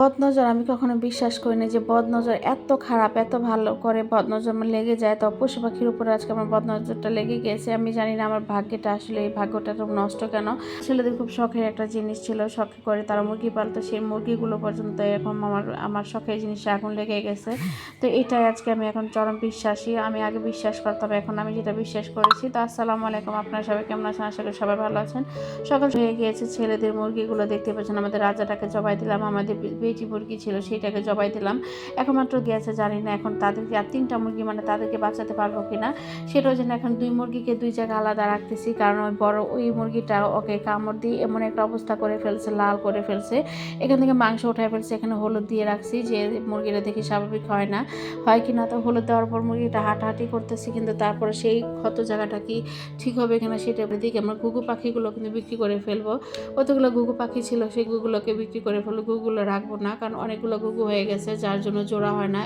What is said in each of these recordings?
বদনজর আমি কখনো বিশ্বাস করি না যে বদনজর এত খারাপ, এত ভালো করে বদনজর আমার লেগে যায়। তো পশু পাখির উপরে আজকে আমার বদনজরটা লেগে গিয়েছে। আমি জানি না আমার ভাগ্যটা আসলে এই ভাগ্যটা এরকম নষ্ট কেন। ছেলেদের খুব শখের একটা জিনিস ছিল, শখ করে তারা মুরগি পালতো। সেই মুরগিগুলো পর্যন্ত এখন আমার শখের জিনিসে আগুন লেগে গেছে। তো এটাই আজকে আমি এখন চরম বিশ্বাসী। আমি আগে বিশ্বাস করতাম, এখন আমি যেটা বিশ্বাস করেছি। তো আসসালামু আলাইকুম, আপনারা সবাই কেমন আছেন? আশা করি সবাই ভালো আছেন। সকাল হয়ে গিয়েছে, ছেলেদের মুরগিগুলো দেখতে পাচ্ছেন। আমাদের রাজাটাকে জবাই দিলাম, আমাদের বেটি মুরগি ছিল সেইটাকে জবাই দিলাম। এখন মাত্র গিয়েছে, জানি না এখন তাদেরকে আর 3টা মুরগি মানে তাদেরকে বাঁচাতে পারবো কিনা। সেটাও যেন এখন 2 মুরগিকে 2 জায়গায় আলাদা রাখতেছি, কারণ ওই বড় ওই মুরগিটা ওকে কামড় দিয়ে এমন একটা অবস্থা করে ফেলছে, লাল করে ফেলছে। এখান থেকে মাংস উঠায় ফেলছে। এখানে হলুদ দিয়ে রাখছি যে মুরগিটা দেখে স্বাভাবিক হয় না, হয় কিনা। তো হলুদ দেওয়ার পর মুরগিটা হাঁটাহাঁটি করতেছে, কিন্তু তারপরে সেই ক্ষত জায়গাটা কি ঠিক হবে কিনা সেটা দিকে আমরা ঘুঘু পাখিগুলো কিন্তু বিক্রি করে ফেলবো। কতগুলো ঘুঘু পাখি ছিল, সেই ঘুঘুগুলোকে বিক্রি করে ফেলবো। ঘুঘুগুলো রাখবো না, কারণ অনেকগুলো ঘুঘু হয়ে গেছে, যার জন্য জোড়া হয় না।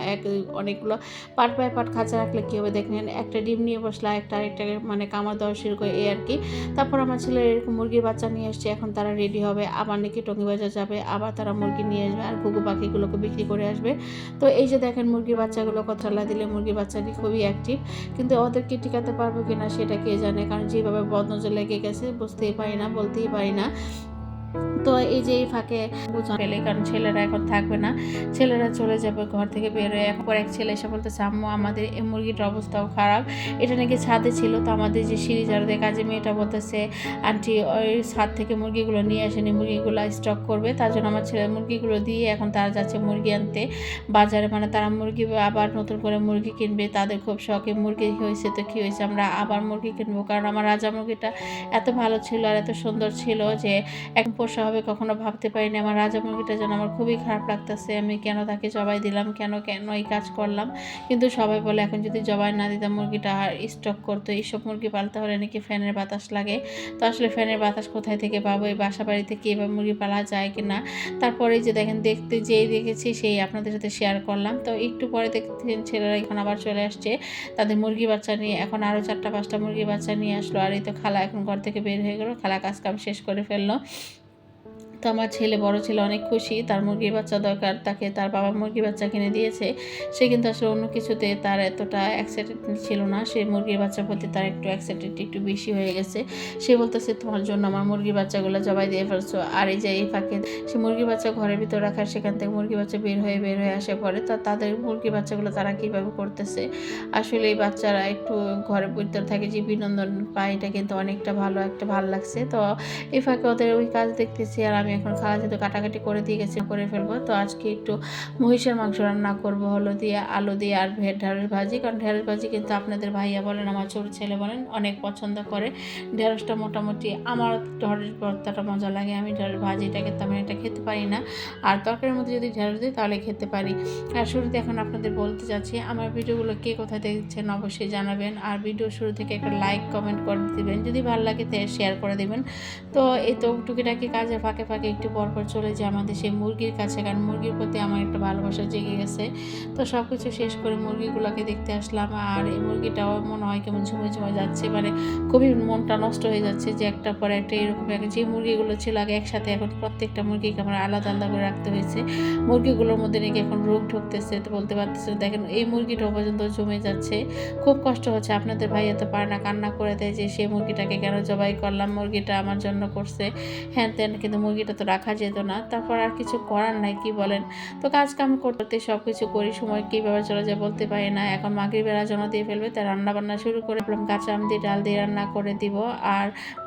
অনেকগুলো পার্ট বাই পার্ট খাঁচা রাখলে কী হবে দেখেন, একটা ডিম নিয়ে বসলে আরেকটা মানে কামড় দেওয়া শুরু করে, এই আর কি। তারপর আমার ছেলে এরকম মুরগির বাচ্চা নিয়ে এসছে, এখন তারা রেডি হবে, আবার নাকি টঙ্গি বাজার যাবে, আবার তারা মুরগি নিয়ে আসবে আর ঘুঘু পাখিগুলোকে বিক্রি করে আসবে। তো এই যে দেখেন মুরগির বাচ্চাগুলো কথালা দিলে মুরগির বাচ্চাটি খুবই অ্যাক্টিভ, কিন্তু ওদেরকে টিকাতে পারবো কিনা সেটা কে জানে, কারণ যেভাবে বদনজর লেগে গেছে বুঝতেই পারি না, বলতেই পারি না। তো এই যে এই ফাঁকে বুঝা পেলে, কারণ ছেলেরা এখন থাকবে না, ছেলেরা চলে যাবে ঘর থেকে বের হয়ে। এখন এক ছেলে এসে বলতেছে, আম্মু আমাদের এই মুরগিটার অবস্থাও খারাপ। এটা নাকি ছাদে ছিল। তো আমাদের যে সিঁড়ি ঝাড়ুদের কাজে মেয়েটা বলতেছে, আন্টি ওই ছাদ থেকে মুরগিগুলো নিয়ে আসেনি, মুরগিগুলো স্টক করবে। তার জন্য আমার ছেলে মুরগিগুলো দিয়ে এখন তারা যাচ্ছে মুরগি আনতে বাজারে, মানে তারা মুরগি আবার নতুন করে মুরগি কিনবে। তাদের খুব শখে মুরগি হয়েছে, তো কী হয়েছে, আমরা আবার মুরগি কিনবো, কারণ আমার রাজা মুরগিটা এত ভালো ছিল আর এত সুন্দর ছিল যে এক পোষা হবে কখনো ভাবতে পারিনি। আমার রাজা মুরগিটা যেন আমার খুবই খারাপ লাগতেছে, আমি কেন তাকে জবাই দিলাম, কেন এই কাজ করলাম। কিন্তু সবাই বলে এখন যদি জবাই না দিতাম মুরগিটা আর স্টক করতো। এইসব মুরগি পালতে হলে নাকি ফ্যানের বাতাস লাগে। তো আসলে ফ্যানের বাতাস কোথায় থেকে পাবো, এই বাসা বাড়িতে কি এবার মুরগি পালা যায় কি না। তারপরে যে দেখেন দেখতে যেই দেখেছি সেই আপনাদের সাথে শেয়ার করলাম। তো একটু পরে দেখতেন ছেলেরা এখন আবার চলে আসছে তাদের মুরগি বাচ্চা নিয়ে। এখন আরও 4টা 5টা মুরগি বাচ্চা নিয়ে আসলো, আর এই তো খালা এখন ঘর থেকে বের হয়ে গেলো, খালা কাজ কাম শেষ করে ফেললো। তো আমার বড় ছেলে অনেক খুশি, তার মুরগির বাচ্চা দরকার, তাকে তার বাবা মুরগির বাচ্চা কিনে দিয়েছে। সে কিন্তু আসলে অন্য কিছুতে তার এতটা এক্সাইটেড ছিল না, সে মুরগির বাচ্চার প্রতি তার একটু এক্সাইটেড একটু বেশি হয়ে গেছে। সে বলতেছে, তোমার জন্য আমার মুরগির বাচ্চাগুলো জবাই দিয়ে ফেলছো। আর এই যে এই ফাঁকে সে মুরগির বাচ্চা ঘরের ভিতর রাখার, সেখান থেকে মুরগির বাচ্চা বের হয়ে আসে পরে। তো তাদের মুরগির বাচ্চাগুলো তারা কীভাবে করতেছে, আসলে এই বাচ্চারা একটু ঘরের ভিতর থাকে যে বিনোদন পায়, এটা কিন্তু অনেকটা ভালো লাগছে। তো এই ফাঁকে ওদের ওই কাজ দেখতেছি, আর আমি এখন খাওয়া যেহেতু কাটাকাটি করে দিয়ে গেছি করে ফেলবো। তো আজকে একটু মহিষের মাংস রান্না করবো, হলো দিয়ে আলু দিয়ে আর ঢেঁড়স ভাজি, কারণ ঢেঁড়স ভাজি কিন্তু আপনাদের ভাইয়া বলেন, আমার ছোট ছেলে বলেন অনেক পছন্দ করে। ঢেঁড়সটা মোটামুটি, আমার ঢেঁড়স ভর্তাটা মজা লাগে, আমি ঢেঁড়স ভাজিটাকে তেমন এটা খেতে পারি না, আর তরকারির মধ্যে যদি ঢেঁড়স দিই তাহলে খেতে পারি। আর শুরুতে এখন আপনাদের বলতে চাচ্ছি, আমার ভিডিওগুলো কে কোথায় দেখছেন অবশ্যই জানাবেন, আর ভিডিও শুরু থেকে একটা লাইক কমেন্ট করে দিবেন, যদি ভালো লাগে শেয়ার করে দেবেন। তো এই তো টুকিটাকি কাজের ফাঁকে ফাঁকে একটু পরপর চলে যায় আমাদের সেই মুরগির কাছে, কারণ মুরগির প্রতি আমার একটা ভালোবাসা জেগে গেছে। তো সব কিছু শেষ করে মুরগিগুলোকে দেখতে আসলাম, আর এই মুরগিটাও মনে হয় কেমন ঝুমে যাচ্ছে, মানে খুবই মনটা নষ্ট হয়ে যাচ্ছে যে একটার পর একটা এরকম যে মুরগিগুলো ছিল আগে একসাথে, এখন প্রত্যেকটা মুরগিকে আমার আলাদা আলাদা করে রাখতে হয়েছে। মুরগিগুলোর মধ্যে নাকি এখন রোগ ঢুকতেছে, তো বলতে পারতেছে, দেখেন এই মুরগিটাও পর্যন্ত জমে যাচ্ছে, খুব কষ্ট হচ্ছে। আপনাদের ভাই এত পারে না, কান্না করে দেয় যে সেই মুরগিটাকে কেন জবাই করলাম, মুরগিটা আমার জন্য করছে হ্যাঁ তেন, কিন্তু মুরগিটা তো রাখা যেত না। তারপর আর কিছু করার নাই, কি বলেন। তো কাজ কাম করতে সব কিছু করি, সময় কীভাবে চলে যায় বলতে পারি না। এখন মাগরিবের আজানও দিয়ে ফেলবে, তাই রান্না বান্না শুরু করে কাঁচা আম দিয়ে ডাল দিয়ে রান্না করে দিব, আর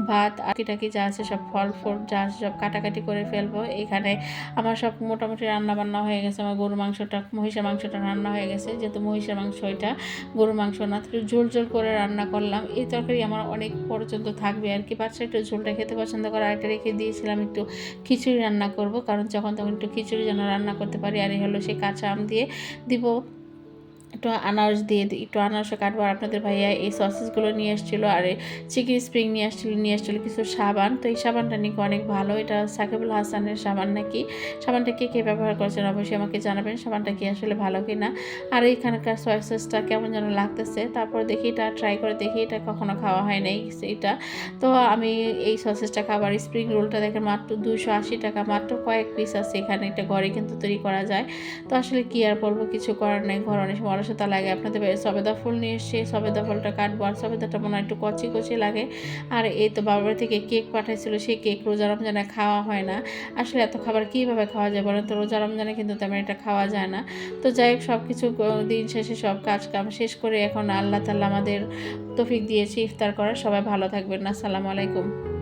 ভাত আকিটাকি যা আছে সব ফল যা আছে সব কাটাকাটি করে ফেলবো। এখানে আমার সব মোটামুটি রান্না বান্না হয়ে গেছে। আমার গরুর মাংসটা মহিষের মাংসটা রান্না হয়ে গেছে, যেহেতু মহিষের মাংস এটা গরুর মাংস না, একটু ঝোল করে রান্না করলাম। এই তরকারি আমার অনেক পর্যন্ত থাকবে আর কি, বাচ্চা একটু ঝোলটা খেতে পছন্দ করে। আরেকটা রেখে দিয়েছিলাম একটু খিচুড়ি রান্না করব, কারণ যখন তখন একটু খিচুড়ি যেন রান্না করতে পারি। আর এই হলো সেই কাঁচা আম দিয়ে দিব একটু আনারস দিয়ে একটু আনারসও কাটবো। আর আপনাদের ভাইয়া এই সসেসগুলো নিয়ে এসেছিলো, আর চিকেন স্প্রিং নিয়ে আসছিলো কিছু সাবান। তো এই সাবানটা নাকি অনেক ভালো, এটা সাকিবুল হাসানের সাবান নাকি। সাবানটা কে ব্যবহার করছেন অবশ্যই আমাকে জানাবেন, সাবানটা কি আসলে ভালো কি না। আর এইখানকার সয়া সসটা কেমন যেন লাগতেছে। তারপর দেখি এটা ট্রাই করে দেখি, এটা কখনো খাওয়া হয় নাই এটা। তো আমি এই সসেসটা খাবার স্প্রিং রোলটা দেখেন মাত্র 280 টাকা, মাত্র কয়েক পিস আছে এখানে, এটা ঘরে কিন্তু তৈরি করা যায়। তো আসলে কি আর বলবো, কিছু করার নেই, ঘর অনেক সময় অলসতা লাগে। আপনাদের সবেদা ফুল নিয়ে এসে সবেদা ফুলটা কাটবো, আর সবেদাটা মনে হয় একটু কচি কচি লাগে। আর এই তো বাবার থেকে কেক পাঠাইছিল, সেই কেক রোজা রমজানে খাওয়া হয় না। আসলে এত খাবার কীভাবে খাওয়া যায় বলেন তো, রোজা রমজানে কিন্তু তেমন এটা খাওয়া যায় না। তো যাই হোক, সব কিছু দিন শেষে সব কাজ কাম শেষ করে এখন আল্লাহ তাআলা আমাদের তৌফিক দিয়েছে ইফতার করার। সবাই ভালো থাকবেন, আসসালামু আলাইকুম।